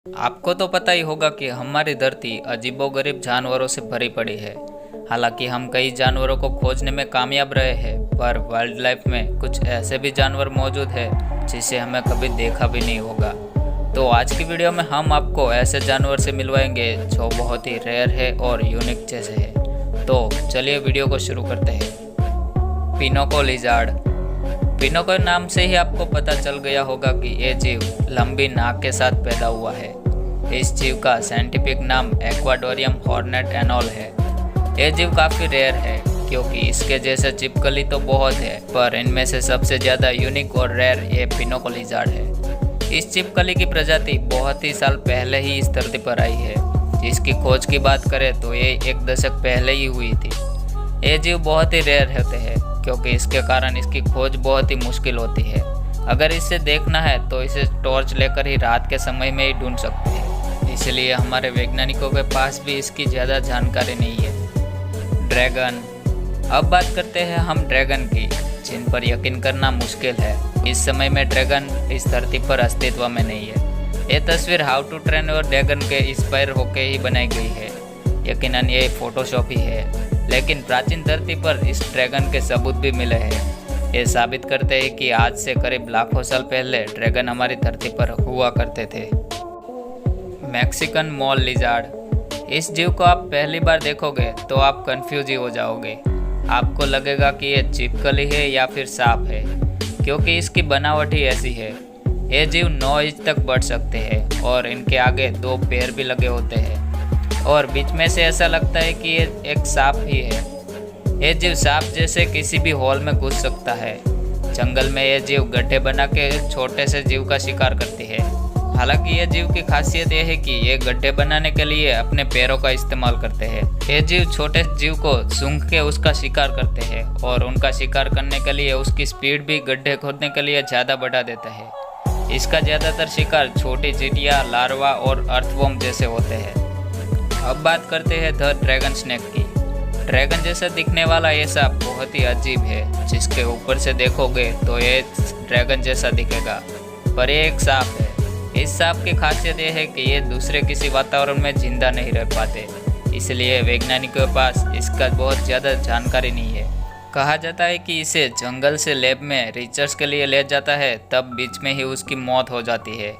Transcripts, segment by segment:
आपको तो पता ही होगा कि हमारी धरती अजीबोगरीब जानवरों से भरी पड़ी है। हालांकि हम कई जानवरों को खोजने में कामयाब रहे हैं, पर वाइल्ड लाइफ में कुछ ऐसे भी जानवर मौजूद हैं जिसे हमें कभी देखा भी नहीं होगा। तो आज की वीडियो में हम आपको ऐसे जानवर से मिलवाएंगे जो बहुत ही रेयर है और यूनिक जैसे है। तो चलिए वीडियो को शुरू करते हैं। पिनोको लिजार्ड। पिनोको नाम से ही आपको पता चल गया होगा कि ये जीव लंबी नाक के साथ पैदा हुआ है। इस जीव का साइंटिफिक नाम एक्वाडोरियम हॉर्नेट एनोल है। ये जीव काफ़ी रेयर है क्योंकि इसके जैसे छिपकली तो बहुत है, पर इनमें से सबसे ज़्यादा यूनिक और रेयर ये पिनोको लिजार्ड है। इस छिपकली की प्रजाति बहुत ही साल पहले ही इस धरती पर आई है। जिसकी खोज की बात करें तो ये 1 दशक पहले ही हुई थी। ये जीव बहुत ही रेयर होते हैं क्योंकि इसके कारण इसकी खोज बहुत ही मुश्किल होती है। अगर इसे देखना है तो इसे टॉर्च लेकर ही रात के समय में ही ढूंढ सकते हैं, इसलिए हमारे वैज्ञानिकों के पास भी इसकी ज़्यादा जानकारी नहीं है। ड्रैगन। अब बात करते हैं हम ड्रैगन की, जिन पर यकीन करना मुश्किल है। इस समय में ड्रैगन इस धरती पर अस्तित्व में नहीं है। ये तस्वीर हाउ टू ट्रेन और ड्रैगन के इंस्पायर होकर ही बनाई गई है। यकीनन ये फोटोशॉप ही है, लेकिन प्राचीन धरती पर इस ड्रैगन के सबूत भी मिले हैं। ये साबित करते हैं कि आज से करीब लाखों साल पहले ड्रैगन हमारी धरती पर हुआ करते थे। Mexican mall lizard. इस जीव को आप पहली बार देखोगे तो आप कंफ्यूज ही हो जाओगे। आपको लगेगा कि ये छिपकली है या फिर सांप है, क्योंकि इसकी बनावट ही ऐसी है। ये जीव 9 इंच तक बढ़ सकते हैं और इनके आगे 2 पैर भी लगे होते हैं और बीच में से ऐसा लगता है कि ये एक सांप ही है। ये जीव सांप जैसे किसी भी होल में घुस सकता है। जंगल में ये जीव गड्ढे बना के छोटे से जीव का शिकार करती है। हालांकि ये जीव की खासियत यह है कि ये गड्ढे बनाने के लिए अपने पैरों का इस्तेमाल करते हैं। ये जीव छोटे जीव को सूंघ के उसका शिकार करते हैं और उनका शिकार करने के लिए उसकी स्पीड भी गड्ढे खोदने के लिए ज़्यादा बढ़ा देता है। इसका ज़्यादातर शिकार छोटी चींटियां, लार्वा और अर्थवॉर्म जैसे होते हैं। अब बात करते हैं द ड्रैगन स्नेक की। ड्रैगन जैसा दिखने वाला ये सांप बहुत ही अजीब है। जिसके ऊपर से देखोगे तो ये ड्रैगन जैसा दिखेगा, पर ये एक सांप है। इस सांप की खासियत यह है कि ये दूसरे किसी वातावरण में जिंदा नहीं रह पाते, इसलिए वैज्ञानिकों के पास इसका बहुत ज़्यादा जानकारी नहीं है। कहा जाता है कि इसे जंगल से लैब में रिसर्च के लिए ले जाता है, तब बीच में ही उसकी मौत हो जाती है,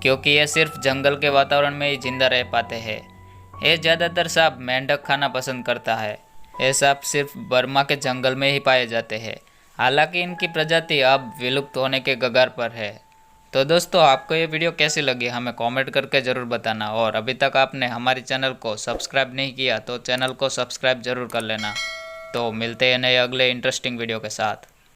क्योंकि ये सिर्फ जंगल के वातावरण में ही जिंदा रह पाते हैं। ये ज़्यादातर सांप मेंढक खाना पसंद करता है। ये सांप सिर्फ बर्मा के जंगल में ही पाए जाते हैं। हालांकि इनकी प्रजाति अब विलुप्त होने के कगार पर है। तो दोस्तों, आपको ये वीडियो कैसी लगी हमें कमेंट करके ज़रूर बताना, और अभी तक आपने हमारे चैनल को सब्सक्राइब नहीं किया तो चैनल को सब्सक्राइब ज़रूर कर लेना। तो मिलते हैं नए अगले इंटरेस्टिंग वीडियो के साथ।